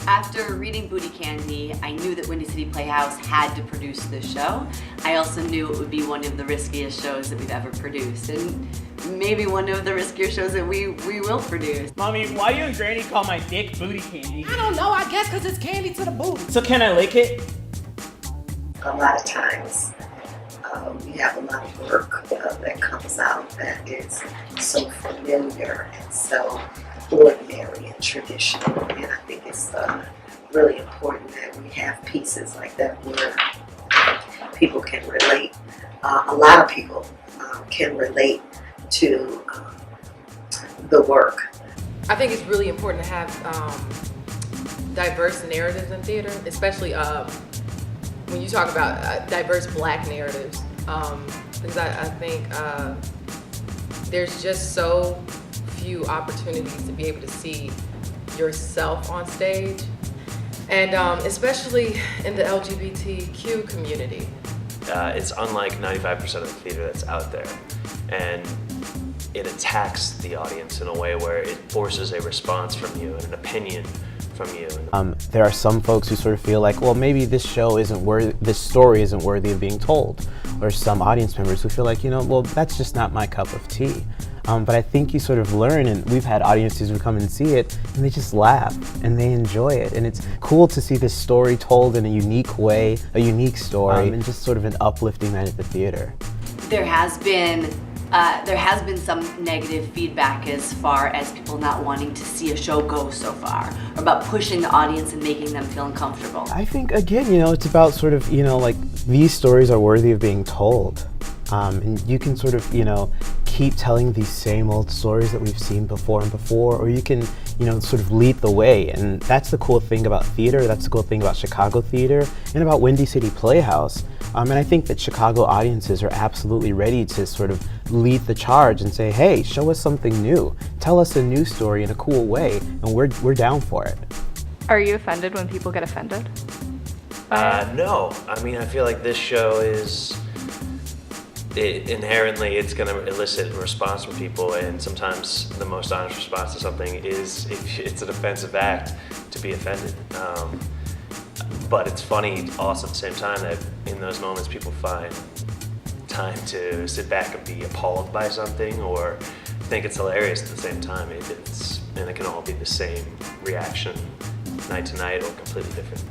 After reading Booty Candy, I knew that Windy City Playhouse had to produce this show. I also knew it would be one of the riskiest shows that we've ever produced, and maybe one of the riskier shows that we will produce. Mommy, why you and Granny call my dick booty candy? I don't know, I guess because it's candy to the booty. So can I lick it? A lot of times, we have a lot of work that comes out that is so familiar and so ordinary and traditional, and I think it's really important that we have pieces like that where people can relate. A lot of people can relate to the work. I think it's really important to have diverse narratives in theater, especially when you talk about diverse Black narratives, because I think there's just so few opportunities to be able to see yourself on stage, and especially in the LGBTQ community. It's unlike 95% of the theater that's out there, and it attacks the audience in a way where it forces a response from you and an opinion from you. There are some folks who sort of feel like, well, maybe this story isn't worthy of being told, or some audience members who feel like, well, that's just not my cup of tea. But I think you sort of learn, and we've had audiences who come and see it, and they just laugh, and they enjoy it. And it's cool to see this story told in a unique way, a unique story, and just sort of an uplifting night at the theater. There has been some negative feedback as far as people not wanting to see a show go so far, or about pushing the audience and making them feel uncomfortable. I think, again, it's about sort of, like, these stories are worthy of being told. And you can sort of, keep telling these same old stories that we've seen before and before, or you can, sort of lead the way. And that's the cool thing about theater, that's the cool thing about Chicago theater, and about Windy City Playhouse. And I think that Chicago audiences are absolutely ready to sort of lead the charge and say, hey, show us something new. Tell us a new story in a cool way, and we're down for it. Are you offended when people get offended? No. I mean, I feel like this show is... inherently it's going to elicit a response from people, and sometimes the most honest response to something is if it's a defensive act to be offended. But it's funny also at the same time that in those moments people find time to sit back and be appalled by something or think it's hilarious at the same time. And it can all be the same reaction night to night or completely different.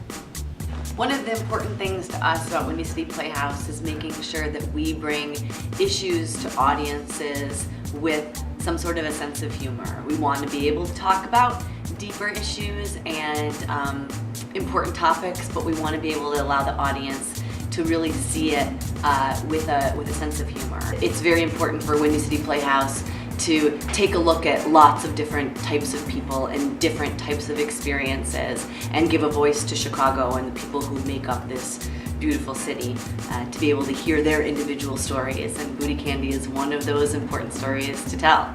One of the important things to us about Windy City Playhouse is making sure that we bring issues to audiences with some sort of a sense of humor. We want to be able to talk about deeper issues and important topics, but we want to be able to allow the audience to really see it with a sense of humor. It's very important for Windy City Playhouse to take a look at lots of different types of people and different types of experiences and give a voice to Chicago and the people who make up this beautiful city to be able to hear their individual stories, and Booty Candy is one of those important stories to tell.